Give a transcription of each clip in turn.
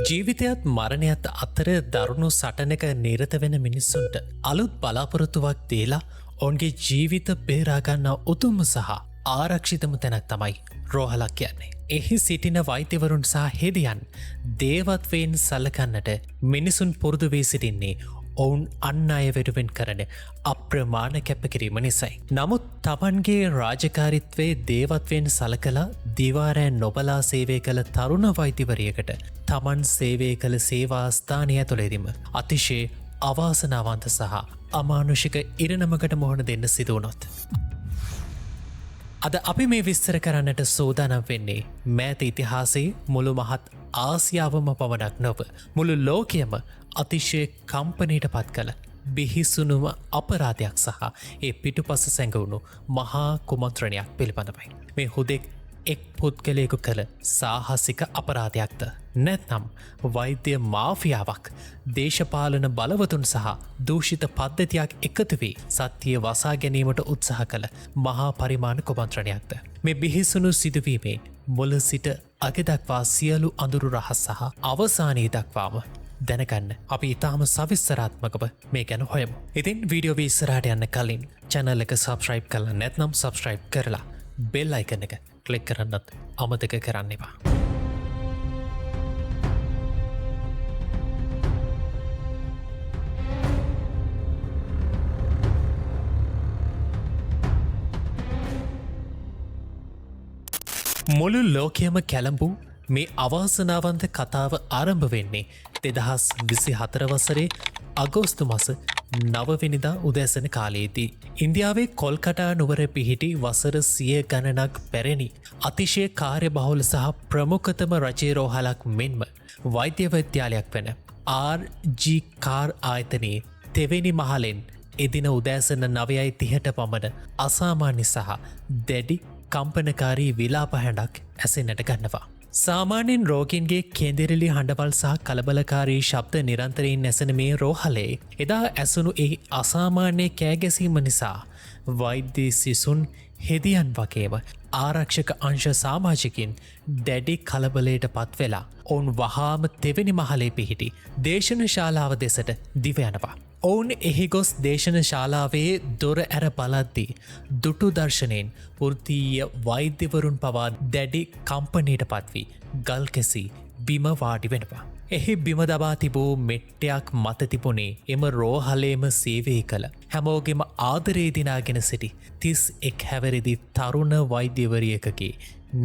ජීවිතයත් මරණයත් අතර දරුණු සටනක නිරත වෙන මිනිස්සුන්ට අලුත් බලාපොරොත්තුවක් දීලා ඔවුන්ගේ ජීවිත බේරාගන්න උතුම්ම සහ ආරක්ෂිතම තැනක් තමයි රෝහලක් කියන්නේ. එහි සිටින වෛද්‍යවරුන් සහ හෙදියන් දේවත්වයෙන් සලකන්නට මිනිසුන් පුරුදු වී සිටින්නේ ඔවුන් අන්න අය වෙනුවෙන් කරන අප්‍රමාණ කැපකිරීම නිසයි. නමුත් තමන්ගේ රාජකාරිත්වයේ දේවත්වයෙන් සලකලා දිවාරෑන් නොබලා සේවය කළ තරුණ වෛද්‍යවරියකට තමන් සේවය කළ සේවාස්ථානය තුළෙදිම අතිශය අවාසනාවන්ත සහ අමානුෂික ඉරණමකට මොහොන දෙන්න සිදුවනොත්. අද අපි මේ විස්තර කරන්නට සෝදානම් වෙන්නේ මෑත ඉතිහාසයේ මුළු මහත් ආසියාවම පවඩක් නොව මුළු ලෝකයම අතිශය කම්පනයට පත් කළ බිහිසුනුම අපරාධයක් සහ ඒ පිටුපස සැඟවුණු මහා කුමන්ත්‍රණයක් පිළිබඳවයි. මේ හුදෙක් එක් පුද්ගලයකු කළ සාහසික අපරාධයක්ද නැත්නම් වෛද්‍ය මාෆියාවක් දේශපාලන බලවතුන් සහ දූෂිත පද්ධතියක් එකතු වී සත්‍යය වසා ගැනීමට උත්සාහ කළ මහා පරිමාණ කුමන්ත්‍රණයක්ද. මේ බිහිසුණු සිදුවීමේ මුල සිට අගදක්වා සියලු අඳුරු රහස් සහ අවසානයේ දක්වාම දැනගන්න අපි ඉතාම සවිස්තරාත්මකව මේ ගැන හොයමු. ඉතින් වීඩියෝ ඉස්සරහට යන්න කලින් channel එක subscribe කරලා නැත්නම් subscribe කරලා bell icon එක ක්ලික් කරන්නත් අමතක කරන්න එපා. මුළු ලෝකයම කැළඹූ මේ අවාසනාවන්ත කතාව ආරම්භ වෙන්නේ 2024 වසරේ අගෝස්තු මාස 9 වෙනිදා උදෑසන කාලයේදී ඉන්දියාවේ කොල්කටා නුවර පිහිටි වසර 100 ගණනක් පැරණි අතිශය කාර්යබහුල සහ ප්‍රමුඛතම රජයේ රෝහලක් මෙන්ම වෛද්‍ය විද්‍යාලයක් වන RG කාර් ආයතනයේ තෙවෙනි මහලෙන් එදින උදෑසන 9:30ට පමණ අසාමාන්‍ය සහ දැඩි කම්පනකාරී විලාප හැඬක් ඇසෙන්නට ගන්නවා. සාමාන්‍යයෙන් රෝගීන්ගේ කේන්දරලි හඬවල් සහ කලබලකාරී ශබ්ද නිරන්තරයෙන් ඇසෙන මේ රෝහලේ එදා ඇසුණු ඒ අසාමාන්‍ය කෑගැසීම නිසා වෛද්‍ය සිසුන් හෙදියන් වගේම ආරක්ෂක අංශ සමාජිකින් දැඩි කලබලයට පත්වෙලා ඔවුන් වහාම තෙවෙනි මහලේ පිහිටි දේශන ශාලාව දෙසට දිව යනවා. ඔවුන් එහි ගොස් දේශන ශාලාවේ දොර ඇර බලද්දී දුටු දර්ශනයෙන් වෘත්තීය වෛද්‍යවරුන් පවා දැඩි කම්පනයට පත්වී ගල්කැසී බිම වාඩි වෙනවා. එහි බිම දබා තිබූ මෙට්ටයක් මත තිබුණේ එම රෝහලේම සේවය කළ හැමෝගෙම ආදරේ දිනාගෙන සිටි 31 හැවිරිදි තරුණ වෛද්‍යවරියකගේ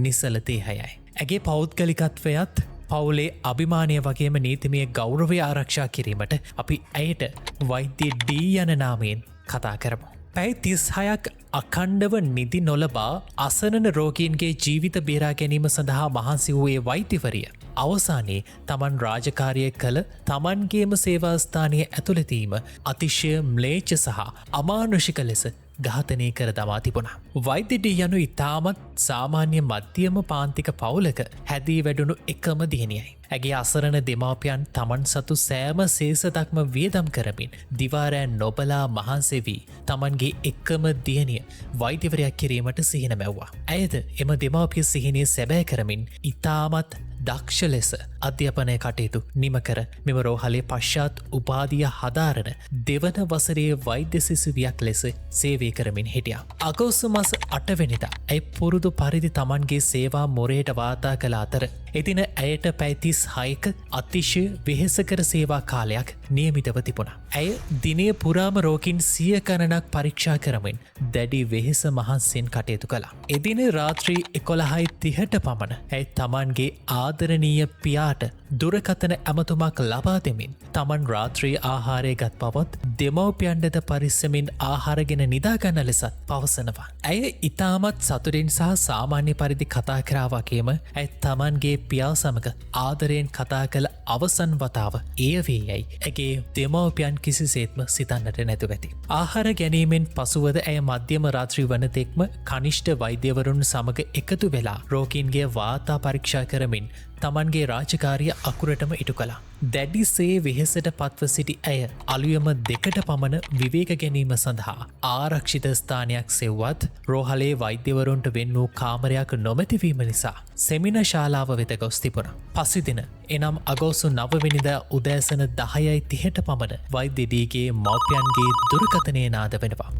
නිසල දේහයයි. ඇගේ පෞද්ගලිකත්වයත් පවුලේ අභිමානය වගේම නීතිමය ගෞරවය ආරක්ෂා කිරීමට අපි ඇයට වෛද්‍ය ඩී යන නාමයෙන් කතා කරමු. පැයි 36ක් අකණ්ඩව නිදි නොලබා අසනන රෝගීන්ගේ ජීවිත බේරා ගැනීම සඳහා මහන්සි වූයේ වෛද්‍යවරිය අවසානයේ තමන් රාජකාරිය කළ තමන්ගේම සේවාස්ථානය ඇතුළතීම අතිශය ම්ලේච්ඡ සහ අමානුෂික ලෙස ඝාතනය කර දමා තිබුණා. වෛද්‍ය ඩී යනු ඉතාමත් සාමාන්‍ය මධ්‍යම පාන්තික පවුලක හැදී වැඩුණු එකම දියණියයි. ඇගේ අසරණ දෙමාපියන් තමන් සතු සෑම සේසතක්ම වියදම් කරමින් දිවාරෑන් නොබලා මහන්සි වී තමන්ගේ එකම දියණිය වෛද්‍යවරයක් කිරීමට සිහින මැව්වා. ඇයද එම දෙමාපිය සිහිනය සැබෑ කරමින් ඉතාමත් දක්ෂ ලෙස අධ්‍යාපනය කටයුතු නිම කර මෙම රෝහලේ පශ්චාත් උපාධිය හදාරන දෙවන වසරේ වෛද්‍ය සිසුවියක් ලෙස සේවය කරමින් හිටියා. අගෝස්තු මාස 8 වෙනිදා ඇය පුරුදු පරිදි තමන්ගේ සේවා මොරේට වාර්තා කළ අතර එදින ඇයට පැය 36ක අතිශය වෙහෙසකර සේවා කාලයක් නියමිතව තිබුණා. ඇය දිනය පුරාම රෝගීන් 100 ගණනක් පරීක්ෂා කරමින් දැඩි වෙහෙස මහන්සියෙන් කටයුතු කළා. එදින රාත්‍රී 11:30ට පමණ ඇය තමන්ගේ ආදරණීය පියාට දුරකථන ඇමතුමක් ලබා දෙමින් තමන් රාත්‍රී ආහාරය ගත් බවත් දෙමව්පියන්ටද පරිස්සමින් ආහාරගෙන නිදාගන්න ලෙසත් පවසනවා. ඇය ඉතාමත් සතුටින් සහ සාමාන්‍ය පරිදි කතා කරා වගේම ඇය තමන්ගේ පියා සමග ආදරයෙන් කතා කළ අවසන් වතාව එය වේ යයි ඇගේ දෙමව්පියන් කිසිසේත්ම සිතන්නට නැතුව ඇති. ආහාර ගැනීමෙන් පසුවද ඇය මධ්‍යම රාත්‍රී වනතෙක්ම කනිෂ්ඨ වෛද්‍යවරුන් සමග එකතු වෙලා රෝගීන්ගේ වාර්තා පරීක්ෂා කරමින් තමන්ගේ රාජකාරිය අකුරටම ඉටු කළා. දැඩිසේ වෙහෙසට පත්ව සිටි ඇය අලුයම 2ට පමණ විවේක ගැනීම සඳහා ආරක්ෂිත ස්ථානයක් සෙව්වත් රෝහලේ වෛද්‍යවරුන්ට වෙන් වූ කාමරයක් නොමැතිවීම නිසා සෙමිනා ශාලාව වෙත ගොස් තිබුණා. පසුදින එනම් අගෝස්තු අගෝස්තු 9 වෙනිදා උදෑසන 10:30ට පමණ වෛද්‍ය ඩීගේ මව්පියන්ගේ දුරකථනයේ නාද වෙනවා.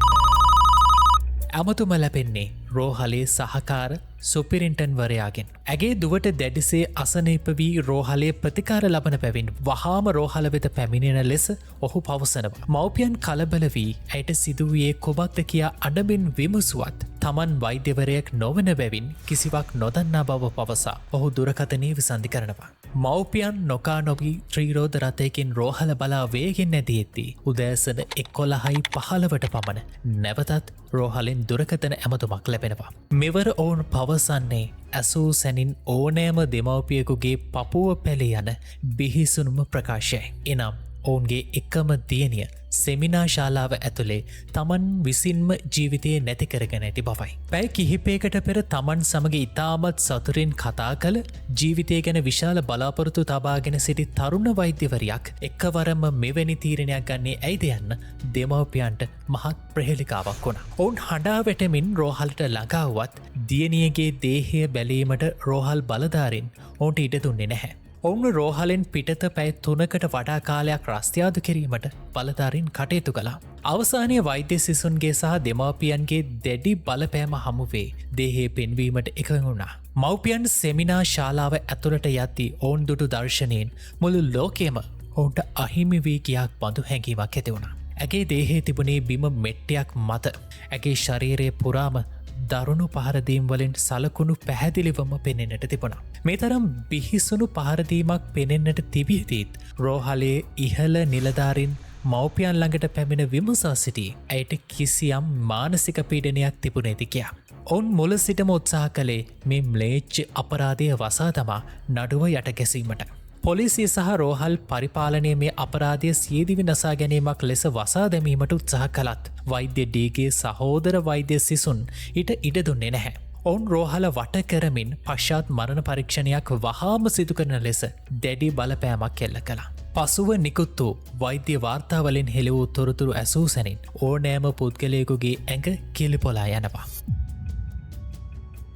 ඇමතුම ලැබෙන්නේ රෝහලේ සහකාර සුපිරින්ටන් වරයාගෙන්. ඇගේ දුවට දැඩිසේ අසනීප වී රෝහලේ ප්‍රතිකාර ලබන පැවින් වහාම රෝහල වෙත පැමිණෙන ලෙස ඔහු පවසනවා. මව්පියන් කලබල වී ඇයට සිදුවයේ කොබක්ද කියා අඩබෙන් විමසුවත් තමන් වෛද්‍යවරයෙක් නොවන බැවින් කිසිවක් නොදන්නා බව පවසා ඔහු දුරකථනය විසන්ධි කරනවා. මව්පියන් නොකා නොබී ත්‍රීරෝධ රථයකින් රෝහල බලා වේගෙන් ඇතියෙත්දී උදෑසන 11:15ට පමණ නැවතත් රෝහලෙන් දුරකථන ඇමතුමක් ලැබෙනවා. මෙවර ඔවුන් පවසන්නේ ඇසූ සැනින් ඕනෑම දෙමව්පියකුගේ පපුුව පැළි යන බිහිසුනුම ප්‍රකාශයයි. එනම් ඔවුන්ගේ එකම දියණිය සෙමිනා ශාලාව ඇතුළේ තමන් විසින්ම ජීවිතයේ නැති කරගෙන ඇති බවයි. පැය කිහිපයකට පෙර තමන් සමග ඉතාමත් සතුරින් කතා කළ ජීවිතය ගැන විශාල බලාපොරොත්තු තබාගෙන සිටි තරුණ වෛද්‍යවරයක් එක්කවරම මෙවැනි තීරණයක් ගන්නේ ඇයිද යන්න දෙමව්පියන්ට මහත් ප්‍රහෙලිකාවක් වුණා. ඔවුන් හඬා වැටෙමින් රෝහලට ළඟාවුවත් දියණියගේ දේහය බැලීමට රෝහල් බලධාරීන් ඔවුන්ට ඉඩ දුන්නේ නැහැ. ඔවුන් රෝහලෙන් පිටත පැය 3කට වඩා කාලයක් රස්තියාදු කිරීමට බලධාරීන් කටයුතු කළා. අවසානයේ වෛද්‍ය සිසුන්ගේ සහ දෙමාපියන්ගේ දැඩි බලපෑම හමුවේ දේහය පෙන්වීමට එකඟ වුණා. මව්පියන් සෙමිනා ශාලාව ඇතුළට යද්දී ඔවුන් දුටු දර්ශනයෙන් මුළු ලෝකයම ඔවුන්ට අහිමි වී ගියක් බඳු හැඟීමක් ඇති වුණා. ඇගේ දේහේ තිබුණේ බිම මෙට්ටයක් මත. ඇගේ ශරීරයේ පුරාම දරුණු පහරදීම් වලින් සලකුණු පැහැදිලිවම පෙනෙන්නට තිබුණා. මේ තරම් බිහිසුණු පහරදීමක් පෙනෙන්නට තිබියදීත් රෝහලේ ඉහළ නිලධාරීන් මව්පියන් ළඟට පැමිණ විමසා සිටි ඇයට කිසියම් මානසික පීඩනයක් තිබුණේද කියා. ඔවුන් මුල සිටම උත්සාහ කළේ මේ ම්ලේච්ඡ අපරාධය වසා තමා නඩුව යට ගැසීමට. පොලිසිය සහ රෝහල් පරිපාලනය මේ අපරාධය සියදිවි නසා ගැනීමක් ලෙස වසා දැමීමට උත්සාහ කළත් වෛද්‍ය ඩීගේ සහෝදර වෛද්‍ය සිසුන් ඊට ඉඩ දුන්නේ නැහැ. ඔවුන් රෝහල වට කරමින් පශ්චාත් මරණ පරීක්ෂණයක් වහාම සිදු කරන ලෙස දැඩි බලපෑමක් එල්ල කළා. පසුව නිකුත් වූ වෛද්‍ය වාර්තාවලින් හෙළ වූ තොරතුරු ඇසූ සැනින් ඕනෑම පුද්ගලයෙකුගේ ඇඟ කිලිපොලා යනවා.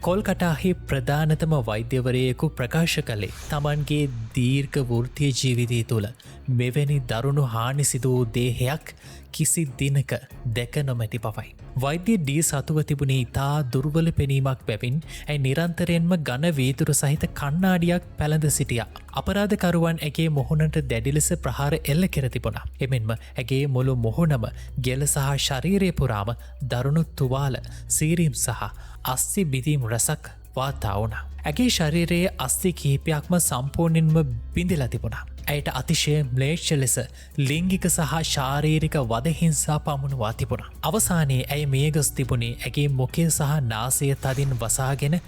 කොල්කටාහි ප්‍රධානතම වෛද්‍යවරයෙකු ප්‍රකාශ කළේ තමන්ගේ දීර්ඝ වෘත්තීය ජීවිතය තුළ මෙවැනි දරුණු හානි සිදු වූ දේහයක් කිසි දිනක දැක නොමැති බවයි. වෛද්‍ය ඩී සතුව තිබුණේ ඉතා දුර්වල පෙනීමක් බැවින් ඇයි නිරන්තරයෙන්ම ඝන වීදුරු සහිත කණ්ණාඩියක් පැළඳ සිටියා. අපරාධකරුවන් ඇගේ මුහුණට දැඩි ලෙස ප්‍රහාර එල්ල කර තිබුණා. එමෙන්ම ඇගේ මුළු මුහුණම ගෙල සහ ශරීරය පුරාම දරුණු තුවාල, සීරීම් සහ අස්ථි බිඳීම් රසක් වාර්තා වුණා. ඇගේ ශරීරයේ අස්ථි කිහිපයක්ම සම්පූර්ණයෙන්ම බිඳිලා තිබුණා. ඇයට අතිශය ම්ලේච්ඡ ලෙස ලිංගික සහ ශාරීරික වදහිංසා පමුණුවා තිබුණා. අවසානයේ ඇය මියගොස් තිබුණේ ඇගේ මුඛය සහ නාසය තදින් වසාගෙන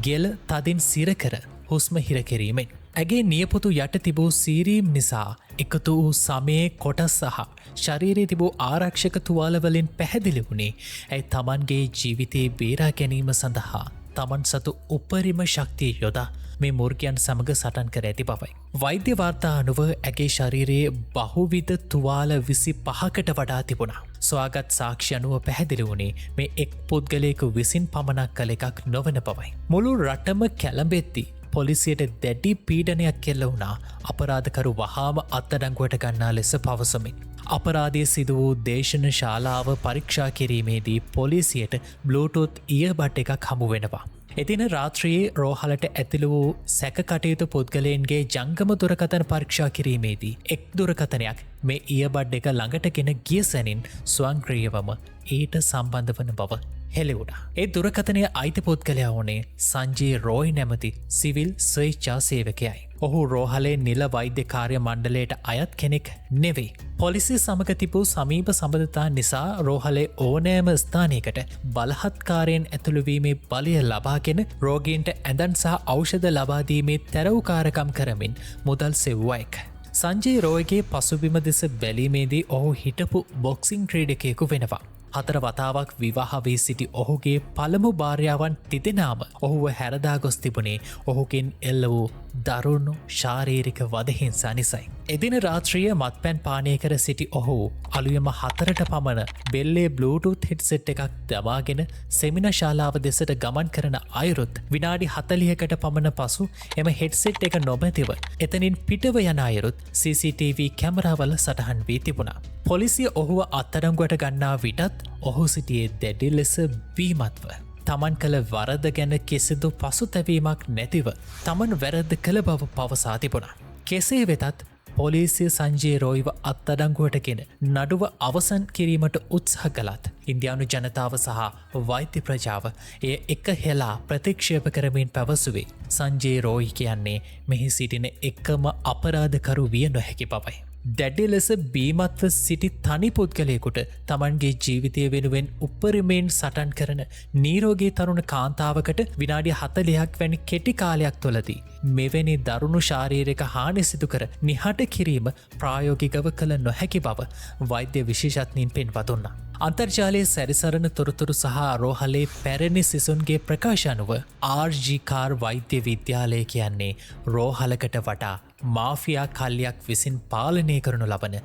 ගෙල තදින් සිරකර හුස්ම හිර කිරීමෙන්. ඇගේ නියපොතු යට තිබූ සීරීම් නිසා එකතු වූ සමයේ කොටස් සහ ශරීරයේ තිබූ ආරක්ෂක තුවාලවලින් පැහැදිලි වුණේ ඇයි තමන්ගේ ජීවිතයේ බේරා ගැනීම සඳහා තමන් සතු උපරිම ශක්තිය යොදා මේ මුර්ගයන් සමග සටන් කර ඇති බවයි. වෛද්‍ය වාර්තා අනුව ඇගේ ශරීරයේ බහුවිධ තුවාල 25කට වඩා තිබුණා. සොයාගත් සාක්ෂි අනුව පැහැදිලි වුණේ මේ එක් පුද්ගලයෙකු විසින් පමණක් කළ එකක් නොවන බවයි. මුළු රටම කැළඹෙද්දී පොලිසියට දැඩි පීඩනයක් කෙල්ල වුණා අපරාධකරු වහාම අත්අඩංගුවට ගන්නා ලෙස පවසමින්. අපරාධය සිදු වූ දේශන ශාලාව පරීක්ෂා කිරීමේදී පොලිසියට බ්ලූටූත් ඉයර්බඩ් එකක් හමු වෙනවා. එදින රාත්‍රියේ රෝහලට ඇතුළු වූ සැකකටයුතු පුද්ගලයන්ගේ ජංගම දුරකථන පරීක්ෂා කිරීමේදී එක් දුරකථනයක් මේ ඉයර්බඩ් එක ළඟටගෙන ගිය සැනින් ස්වංක්‍රීයවම ඊට සම්බන්ධ වන බව හෙළිවුණා. ඒ දුරකථනය අයිති පුද්ගලයා වුණේ සංජේ රෝයි නැමති සිවිල් ස්වේච්ඡා සේවකයයි. ඔහු රෝහලේ නිල වෛද්‍ය කාර්ය මණ්ඩලයට අයත් කෙනෙක් නෙවෙයි. පොලිසිය සමග තිබූ සමීප සම්බන්ධතා නිසා රෝහලේ ඕනෑම ස්ථානයකට බලහත්කාරයෙන් ඇතුළුවීමේ බලය ලබාගෙන රෝගීන්ට ඇඳන් සහ ඖෂධ ලබාදීමේ තැරවුකාරකම් කරමින් මුදල් සෙව්වායෙක්. සංජේ රෝයිගේ පසුබිම දෙස බැලීමේදී ඔහු හිටපු බොක්සිං ක්‍රීඩකයෙකු වෙනවා. 4 වතාවක් විවාහ වී සිටි ඔහුගේ පළමු භාර්යාවන් තිදෙනාම ඔහුව හැරදා ගොස් තිබුණේ ඔහුගෙන් එල්ල වූ දරුණු ශාරීරික වදහිංසා නිසයි. එදින රාත්‍රිය මත්පැන් පානය කර සිටි ඔහු අලුයම 4ට පමණ බෙල්ලේ බ්ලූටූත් හෙඩ්සෙට් එකක් දමාගෙන සෙමිනා ශාලාව දෙසට ගමන් කරන අයුරුත් විනාඩි 40කට පමණ පසු එම හෙඩ්සෙට් එක නොමැතිව එතනින් පිටව යන අයුරුත් CCTV කැමරාවල සටහන් වී තිබුණා. පොලිසිය ඔහුව අත්අඩංගුවට ගන්නා විටත් ඔහු සිටියේ දැඩි ලෙස බීමත්ව. තමන් කළ වරද ගැන කිසිදු පසුතැවීමක් නැතිව තමන් වැරද්ද කළ බව පවසා තිබුණා. කෙසේ වෙතත් පොලිසිය සංජේ රෝයිව අත්අඩංගුවටගෙන නඩුව අවසන් කිරීමට උත්සාහ කළත් ඉන්දියානු ජනතාව සහ වෛද්‍ය ප්‍රජාව එය එක හෙලා ප්‍රතික්ෂේප කරමින් පැවසුවේ සංජේ රෝයි කියන්නේ මෙහි සිටින එකම අපරාධකරු විය නොහැකි බවයි. දැඩි ලෙස බීමත්ව සිටි තනි පුද්ගලයෙකුට තමන්ගේ ජීවිතය වෙනුවෙන් උපරිමයෙන් සටන් කරන නීරෝගී තරුණ කාන්තාවකට විනාඩි 40ක් වැනි කෙටි කාලයක් තුළදී මෙවැනි දරුණු ශාරීරික හානි සිදු කර නිහඬ කිරීම ප්‍රායෝගිකව කළ නොහැකි බව වෛද්‍ය විශේෂඥයින් පෙන්වා දුන්නා. අන්තර්ජාලයේ සැරිසරන තොරතුරු සහ රෝහලේ පැරණි සිසුන්ගේ ප්‍රකාශ අනුව RG-කාර් වෛද්‍ය විද්‍යාලය කියන්නේ රෝහලකට වඩා මාෆියා කල්ලියක් විසින් පාලනය කරනු ලබන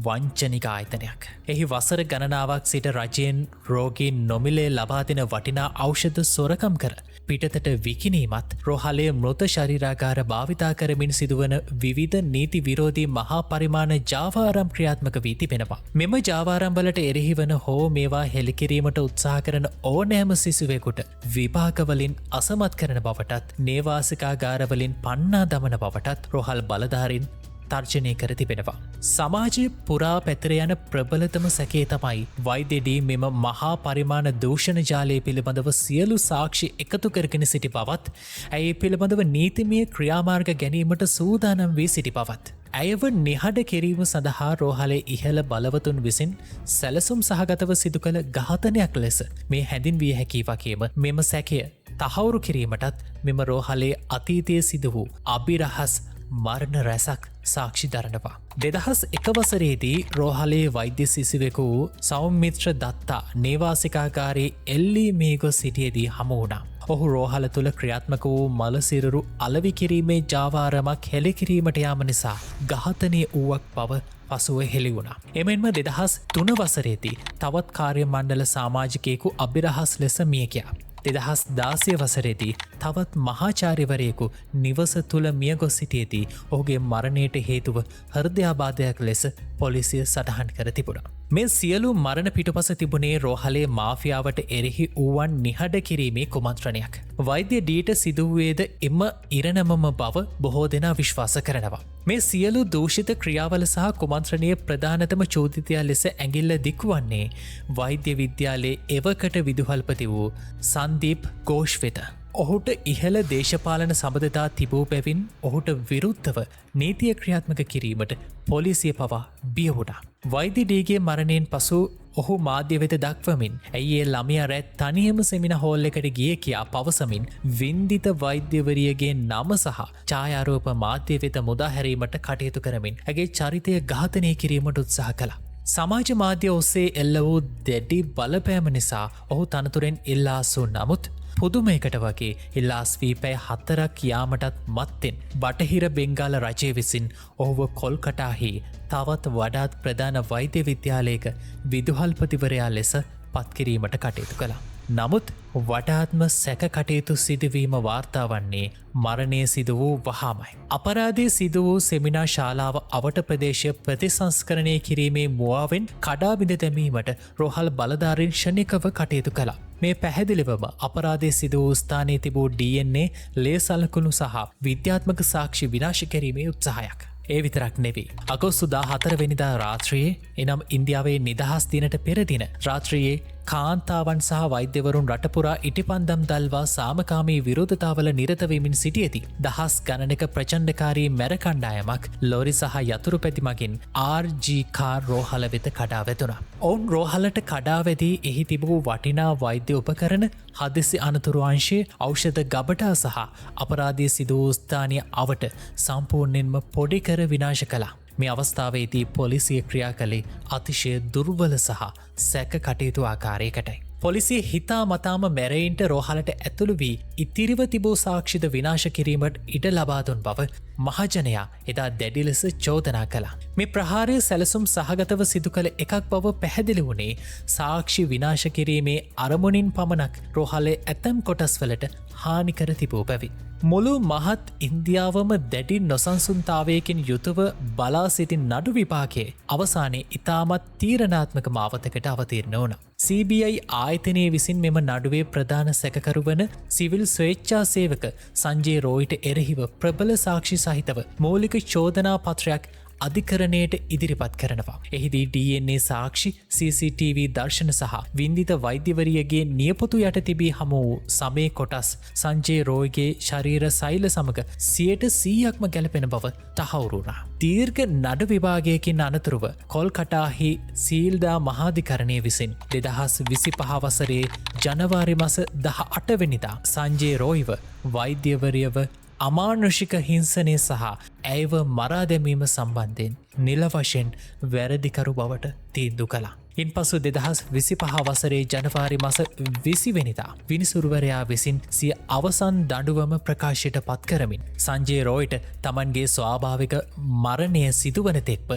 වංචනික ආයතනයක්. එහි වසර ගණනාවක් සිට රජයෙන් රෝගීන් නොමිලේ ලබා දෙන වටිනා ඖෂධ සොරකම් කර පිටතට විකිනීමත් රෝහලේ මෘත ශරීරාගාර භාවිතා කරමින් සිදුවන විවිධ නීති විරෝධී මහා පරිමාණ ජාවාරම් ක්‍රියාත්මක වී තිබෙනවා. මෙම ජාවාරම්වලට එරෙහිවන හෝ මේවා හෙළිකිරීමට උත්සාහ කරන ඕනෑම සිසුවෙකුට විභාගවලින් අසමත් කරන බවටත් නේවාසිකාගාරවලින් පන්නා දමන බවටත් රෝහල් බලධාරින් තර්ජනය කර තිබෙනවා. සමාජය පුරා පැතර යන ප්‍රබලතම සැකේ තමයි වෛද්‍යදී මෙම මහා පරිමාණ දූෂණ ජාලය පිළිබඳව සියලු සාක්ෂි එකතු කරගෙන සිටි බවත් ඇයි පිළිබඳව නීතිමය ක්‍රියාමාර්ග ගැනීමට සූදානම් වී සිටි බවත්. ඇයව නිහඬ කිරීම සඳහා රෝහලේ ඉහළ බලවතුන් විසින් සැලසුම් සහගතව සිදු කළ ඝාතනයක් ලෙස මේ හැඳින්විය හැකි වගේම මෙම සැකය තහවුරු කිරීමටත් මෙම රෝහලේ අතීතයේ සිදු වූ අභිරහස් මරණ රැසක් සාක්ෂි දරනවා. 2001 වසරේදී රෝහලේ වෛද්‍ය සිසුවෙකු වූ සෞමිත්‍ර දත්තා නේවාසිකාගාරයේ එල්ලී මේගොස් සිටියේදී හමු වුණා. ඔහු රෝහල තුළ ක්‍රියාත්මක වූ මලසිරුරු අලවි කිරීමේ ජාවාරමක් හෙළිකිරීමට යාම නිසා ඝාතනය වූවක් බව පසුව හෙළි වුණා. එමෙන්ම 2003 වසරේදී තවත් කාර්ය මණ්ඩල සමාජිකයෙකු අභිරහස් ලෙස මිය ගියා. 2016 වසරේදී තවත් මහාචාර්යවරයෙකු නිවස තුළ මියගොස් සිටියේදී ඔහුගේ මරණයට හේතුව හෘදයාබාධයක් ලෙස පොලිසිය සටහන් කර තිබුණා. මේ සියලු මරණ පිටුපස තිබුණේ රෝහලේ මාෆියාවට එරෙහි වූවන් නිහඬ කිරීමේ කුමන්ත්‍රණයක්. වෛද්‍ය ඩීට සිදුවේද එම ඉරණමම බව බොහෝ දෙනා විශ්වාස කරනවා. මේ සියලු දූෂිත ක්‍රියාවල සහ කුමන්ත්‍රණයේ ප්‍රධානතම චෝදිතයා ලෙස ඇඟිල්ල දික්වන්නේ වෛද්‍ය විද්‍යාලයේ එවකට විදුහල්පති වූ සංදීප් ഘോഷ් වෙත. ඔහුට ඉහළ දේශපාලන සබඳතා තිබූ බැවින් ඔහුට විරුද්ධව නීතිය ක්‍රියාත්මක කිරීමට පොලිසිය පවා බිය වුණා. වෛද්‍ය ඩීගේ මරණයෙන් පසු ඔහු මාධ්‍ය වෙත දක්වමින් ඇයි ළමයා රැත් තනියම සෙමිනා හෝල් එකට ගියේ කියා පවසමින් වින්දිත වෛද්‍යවරියගේ නම සහ ඡායාරූප මාධ්‍ය වෙත මුදා හැරීමට කටයුතු කරමින් ඇගේ චරිතය ඝාතනය කිරීමට උත්සාහ කළා. සමාජ මාධ්‍ය ඔස්සේ එල්ල වූ දැඩි බලපෑම නිසා ඔහු තනතුරෙන් ඉල්ලාසු නමුත් පුදුමයකට වගේ ඉල්ලාස් වී පැය 4ක් යාමටත් මත්තෙන් බටහිර බෙන්ගාල රජය විසින් ඔහුව කොල්කටාහි තවත් වඩාත් ප්‍රධාන වෛද්‍ය විද්‍යාලයක විදුහල්පතිවරයා ලෙස පත්කිරීමට කටයුතු කළා. නමුත් වඩාත්ම සැක කටයුතු සිදුවීම වාර්තා වන්නේ මරණය සිදු වූ වහාමයි. අපරාධය සිදු වූ සෙමිනා ශාලාව අවට ප්‍රදේශය ප්‍රතිසංස්කරණය කිරීමේ මුවාවෙන් කඩාබිඳ දැමීමට රෝහල් බලධාරීන් ක්ෂණිකව කටයුතු කළා. මේ පැහැදිලිවම අපරාධය සිදු වූ ස්ථානයේ තිබූ DNA ලේ සලකුණු සහ විද්‍යාත්මක සාක්ෂි විනාශ කිරීමේ උත්සාහයක්. ඒ විතරක් නෙවී. අගෝස්තු 14 වෙනිදා රාත්‍රියේ එනම් ඉන්දියාවේ නිදහස් දිනට පෙර දින රාත්‍රියේ කාන්තාවන් සහ වෛද්‍යවරුන් රටපුරා ඉටිපන්දම් දල්වා සාමකාමී විරෝධතාවල නිරත වෙමින් සිටියේදී දහස් ගණනක ප්‍රචණ්ඩකාරී මැර කණ්ඩායමක් ලෝරි සහ යතුරු පැදි මගින් RG-කාර් රෝහල වෙත කඩා වැදුණා. ඔවුන් රෝහලට කඩා වැදී එහි තිබූ වටිනා වෛද්‍ය උපකරණ, හදිසි අනතුරු අංශයේ ඖෂධ ගබඩා සහ අපරාධය සිදු වූ ස්ථානීය අවට සම්පූර්ණයෙන්ම පොඩි කර විනාශ කළා. මේ අවස්ථාවේදී පොලිසිය ක්‍රියා කළේ අතිශය දුර්වල සහ සැක කටයුතු ආකාරයකටයි. පොලිසිය හිතා මතාම මැරයින්ට රෝහලට ඇතුළු වී ඉතිරිව තිබූ සාක්ෂිද විනාශ කිරීමට ඉඩ ලබාදුන් බව මහජනයා එදා දැඩි ලෙස චෝදනා කළා. මේ ප්‍රහාරය සැලසුම් සහගතව සිදු කළ එකක් බව පැහැදිලි වුණේ සාක්ෂි විනාශ කිරීමේ අරමුණින් පමණක් රෝහලේ ඇතැම් කොටස්වලට හානිකර තිබූ බැවි. මුළු මහත් ඉන්දියාවම දැඩි නොසන්සුන්තාවයකින් යුතුව බලා සිටින් නඩු විපාකයේ අවසානයේ ඉතාමත් තීරණාත්මක මාවතකට අවතීරණ වුණ. CBI ආයතනයේ විසින් මෙම නඩුවේ ප්‍රධාන සැකකරුවන සිවිල් ස්වේච්ඡා සේවක සංජේ රෝයිට එරෙහිව ප්‍රබල සාක්ෂි සහිතව මූලික චෝදනා පත්‍රයක් අධිකරණයට ඉදිරිපත් කරනවා. එහිදී DNA සාක්ෂි CCTV දර්ශන සහ වින්දිත වෛද්‍යවරියගේ නියපොතු යට තිබී හමු වූ සමේ කොටස් සංජේ රෝයිගේ ශරීර සෛල සමග 100%ක්ම ගැලපෙන බව තහවුරුණා. දීර්ඝ නඩු විභාගයකින් අනතුරුව කොල්කටාහි සීල්දා මහාධිකරණය විසින් 2025 වසරේ ජනවාරි මස 18 වෙනිදා සංජේ රෝයිව වෛද්‍යවරියව අමානුෂික හිංසනය සහ ඇයව මරා දැමීම සම්බන්ධයෙන් නිල වශයෙන් වැරදිකරු බවට තීන්දු කළා. ඉන් පසු 2025 වසරේ ජනවාරි මස 20 වෙනිදා විනිසුරුවරයා විසින් සිය අවසන් දඬුවම ප්‍රකාශයට පත් කරමින් සංජේ රෝයිට තමන්ගේ ස්වාභාවික මරණය සිදුවන තෙක්ව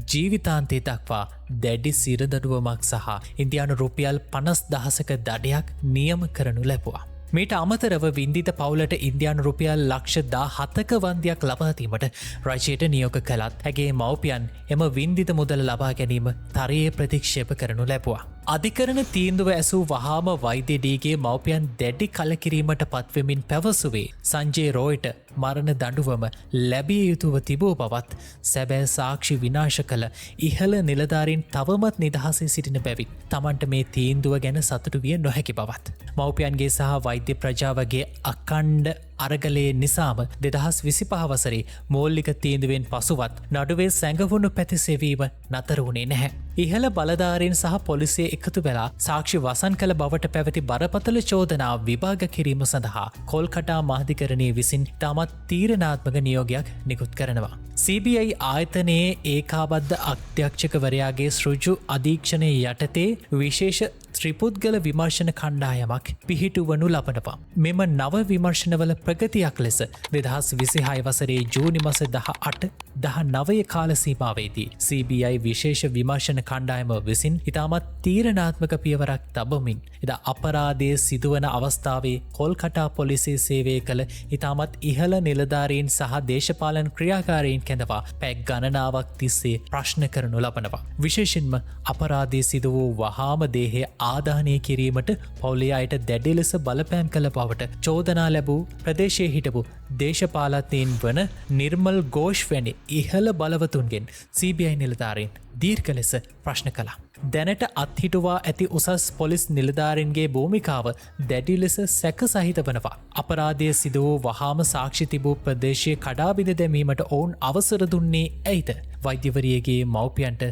ජීවිතාන්තය දක්වා දැඩි සිරදඩුවමක් සහ ඉන්දියානු රුපියල් 50,000ක දඩයක් නියම කරනු ලැබුවා. මේට අමතරව වින්දිත පවුලට ඉන්දියානු රුපියල් ලක්ෂ 17ක වන්දියක් ලබාදීමට රජයට නියෝග කළත් ඇගේ මව්පියන් එම වින්දිත මුදල ලබා ගැනීම තරයේ ප්‍රතික්ෂේප කරනු ලැබුවා. අධිකරණ තීන්දුව ඇසූ වහාම වෛද්‍ය ඩීගේ මව්පියන් දැඩි කලකිරීමට පත්වෙමින් පැවසුවේ සංජේ රෝයිට මරණ දඬුවම ලැබිය යුතුව තිබූ බවත් සැබෑ සාක්ෂි විනාශ කළ ඉහළ නිලධාරීන් තවමත් නිදහසේ සිටින බැවින් තමන්ට මේ තීන්දුව ගැන සතුටු විය නොහැකි බවත්. මව්පියන්ගේ සහ වෛද්‍ය ප්‍රජාවගේ අකණ්ඩ අරගලයේ නිසාම 2025 වසරේ මූලික තීන්දුවෙන් පසුවත් නඩුවේ සැඟවුණු පැතිසෙවීම නතර වුණේ නැහැ. ඉහළ බලධාරීන් සහ පොලිසිය එකතු වෙලා සාක්ෂි වසන් කළ බවට පැවති බරපතල චෝදනා විභාග කිරීම සඳහා කොල්කටා මහාධිකරණයේ විසින් තාමත් තීරණාත්මක නියෝගයක් නිකුත් කරනවා. CBI ආයතනයේ ඒකාබද්ධ අධ්‍යක්ෂකවරයාගේ සෘජු අධීක්ෂණය යටතේ විශේෂ ත්‍රිපුද්ගල විමර්ශන කණ්ඩායමක් පිහිටුවනු ලබනවා. මෙම නව විමර්ශනවල ප්‍රගතියක් ලෙස 2026 වසරේ ජූනි මස 18-19 කාල සීමාවේදී CBI විශේෂ විමර්ශන කණ්ඩායම විසින් ඉතාමත් තීරණාත්මක පියවරක් තබමින් එදා අපරාධයේ සිදුවන අවස්ථාවේ කොල්කටා පොලිසිය සේවය කළ ඉතාමත් ඉහළ නිලධාරීන් සහ දේශපාලන ක්‍රියාකාරීන් කැඳවා පැය ගණනාවක් තිස්සේ ප්‍රශ්න කරනු ලබනවා. විශේෂයෙන්ම අපරාධයේ සිදු වූ වහාම දේහය ආදානය කිරීමට පවුලේ අයට දැඩි ලෙස බලපෑම් කළ බවට චෝදනා ලැබූ ප්‍රදේශයේ හිටපු දේශපාලනඥයින් වන නිර්මල් ഘോഷ් වැනි ඉහළ බලවතුන්ගෙන් CBI නිලධාරීන් දීර්ඝ ලෙස ප්‍රශ්න කළා. දැනට අත්හිටුවා ඇති උසස් පොලිස් නිලධාරීන්ගේ භූමිකාව දැඩි ලෙස සැක සහිත වනවා. අපරාධය සිදු වූ වහාම සාක්ෂි තිබූ ප්‍රදේශයේ කඩාබිඳ දැමීමට ඔවුන් අවසර දුන්නේ ඇයිද? වෛද්‍යවරියගේ මව්පියන්ට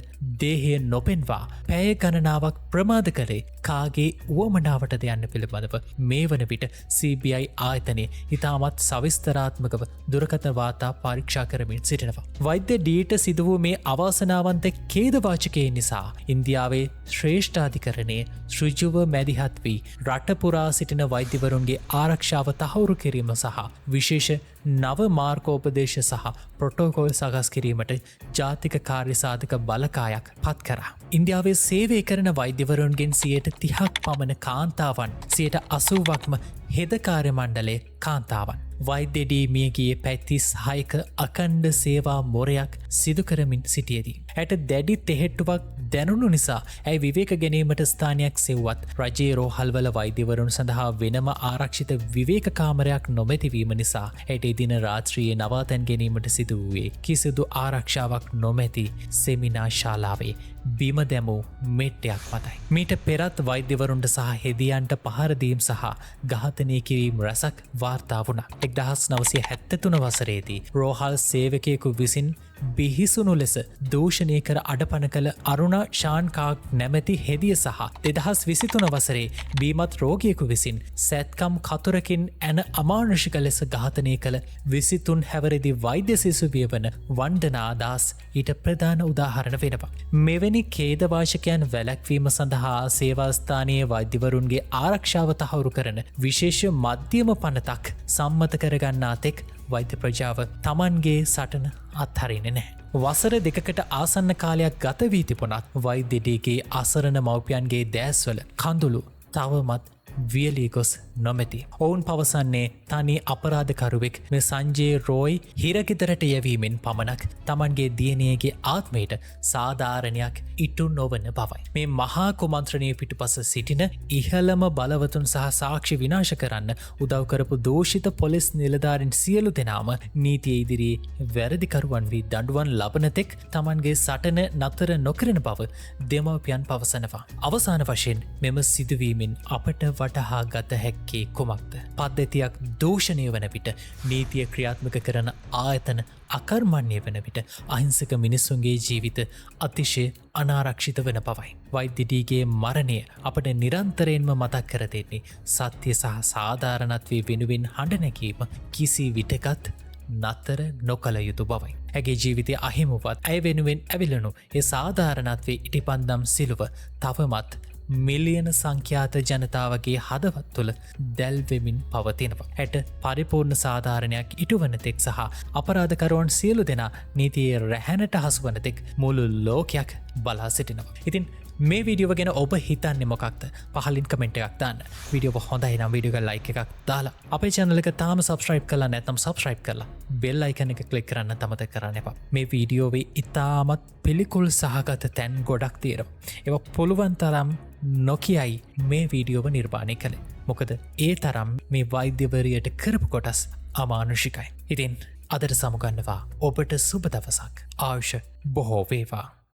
දේහය නොපෙන්වා පැය ගණනාවක් ප්‍රමාද කළේ කාගේ උවමනාවටද යන්න පිළිබඳව මේ වන විට CBI ආයතනයේ ඉතාමත් සවිස්තරාත්මකව දුරකථන වාර්තා පරීක්ෂා කරමින් සිටිනවා. වෛද්‍ය ඩීට සිදු වූ මේ අවාසනාවන්ත ඛේදවාචකයේ නිසා ඉන්දියාවේ ශ්‍රේෂ්ඨාධිකරණයේ ඍජුව මැදිහත් වී රට පුරා සිටින වෛද්‍යවරුන්ගේ ආරක්ෂාව තහවුරු කිරීම සහ විශේෂ නව මාර්ගෝපදේශ සහ ප්‍රොටෝකෝල් සකස් කිරීමට ජාතික කාර්ය සාධක බලකායක් පත් කරා. ඉන්දියාවේ සේවය කරන වෛද්‍යවරුන්ගෙන් 30ක් පමණ කාන්තාවන් 80%ක්ම හෙද කාර්ය මණ්ඩලයේ කාන්තාවන්. වෛද්‍ය ඩී මියගියේ පැය 36ක අඛණ්ඩ සේවා මොරයක් සිදු කරමින් සිටියේදී ඇයට දැඩි තෙහෙට්ටුවක් දැනුණු නිසා ඇය විවේක ගැනීමට ස්ථානයක් සෙව්වත් රජයේ රෝහල්වල වෛද්‍යවරුන් සඳහා වෙනම ආරක්ෂිත විවේක කාමරයක් නොමැතිවීම නිසා ඇයට එදින රාත්‍රියේ නවාතැන් ගැනීමට සිදු වූයේ කිසිදු ආරක්ෂාවක් නොමැති සෙමිනා ශාලාවේ බිම දැමූ මෙට්ටයක් මතයි. මීට පෙරත් වෛද්‍යවරුන්ට සහ හෙදියන්ට පහරදීම් සහ ඝාතනය කිරීම රැසක් වාර්තා වුණා. 1973 වසරේදී රෝහල් සේවකයෙකු විසින් බිහිසුණු ලෙස දූෂණය කර අඩපන කළ අරුණා ශාන්කාක් නැමැති හෙදිය සහ 2023 වසරේ බීමත් රෝගියෙකු විසින් සැත්කම් කතුරකින් ඇන අමානුෂික ලෙස ඝාතනය කළ 23 හැවරදි වෛද්‍ය සිසුවිය වන වන්දනා දාස් ඊට ප්‍රධාන උදාහරණ වෙනවා. මෙවැනි ඛේදවාචකයන් වැළැක්වීම සඳහා සේවාස්ථානයේ වෛද්‍යවරුන්ගේ ආරක්ෂාව තහවුරු කරන විශේෂ මධ්‍යම පනතක් සම්මත කරගන්නා තෙක් වෛද්‍ය ප්‍රජාව තමන්ගේ සටන අත්හරින්නේ නැහැ. වසර දෙකකට ආසන්න කාලයක් ගත වී තිබුණත් වෛද්‍යඩීගේ අසරණ මව්පියන්ගේ දෑස්වල කඳුළු තවමත් වියලී ගොස් නොමැති. ඔවුන් පවසන්නේ තනි අපරාධකරුවෙක් මේ සංජේ රෝයි හිරගෙදරට යැවීමෙන් පමණක් තමන්ගේ දියණියගේ ආත්මයට සාධාරණයක් ඉටු නොවන බවයි. මේ මහා කුමන්ත්‍රණය පිටුපස සිටින ඉහළම බලවතුන් සහ සාක්ෂි විනාශ කරන්න උදව් කරපු දෝෂිත පොලිස් නිලධාරීන් සියලු දෙනාම නීතිය ඉදිරියේ වැරදිකරුවන් වී දඬුවම් ලබන තෙක් තමන්ගේ සටන නතර නොකරන බව දෙමව්පියන් පවසනවා. අවසාන වශයෙන් මෙම සිදුවීමෙන් අපට වටහා ගත හැක්කේ කුමක්ද? පද්ධතියක් දූෂණය වන විට නීතිය ක්‍රියාත්මක කරන ආයතන අකර්මණ්‍ය වන විට අහිංසක මිනිස්සුන්ගේ ජීවිත අතිශය අනාරක්ෂිත වන බවයි. වෛද්‍යඩීගේ මරණය අපට නිරන්තරයෙන්ම මතක් කර දෙන්නේ සත්‍ය සහ සාධාරණත්වයේ වෙනුවෙන් හඬ නැගීම කිසි විටකත් නතර නොකළ යුතු බවයි. ඇගේ ජීවිතය අහිමුවත් ඇය වෙනුවෙන් ඇවිලනු ඒ සාධාරණත්වයේ ඉටිපන්දම් සිලුව තවමත් මිලියන සංඛ්‍යාත ජනතාවගේ හදවත් තුළ දැල්වෙමින් පවතිනවා. හැට පරිපූර්ණ සාධාරණයක් ඉටුවනතෙක් සහ අපරාධකරුවන් සියලු දෙනා නීතියේ රැහැනට හසුවනතෙක් මුළු ලෝකයක් බලා සිටිනවා. ඉතින් මේ වීඩියෝ ගැන ඔබ හිතන්නේ මොකක්ද? පහලින් කමෙන්ට් එකක් දාන්න. වීඩියෝ හොඳයි නම් වීඩියෝ එක ලයික් එකක් දාලා අපේ channel එක තාම subscribe කරලා නැත්නම් subscribe කරලා bell icon එක click කරන්න අමතක කරන්න එපා. මේ වීඩියෝවේ ඉතාමත් පිළිකුල් සහගත තැන් ගොඩක් තියෙනවා. ඒවා පුළුවන් තරම් නොකියයි මේ වීඩියෝව නිර්මාණය කළේ. මොකද ඒ තරම් මේ වෛද්‍යවරියට කරපු කොටස් අමානුෂිකයි. ඉතින් අදට සමුගන්නවා ඔබට සුබ දවසක්. ආයුෂ බොහෝ වේවා.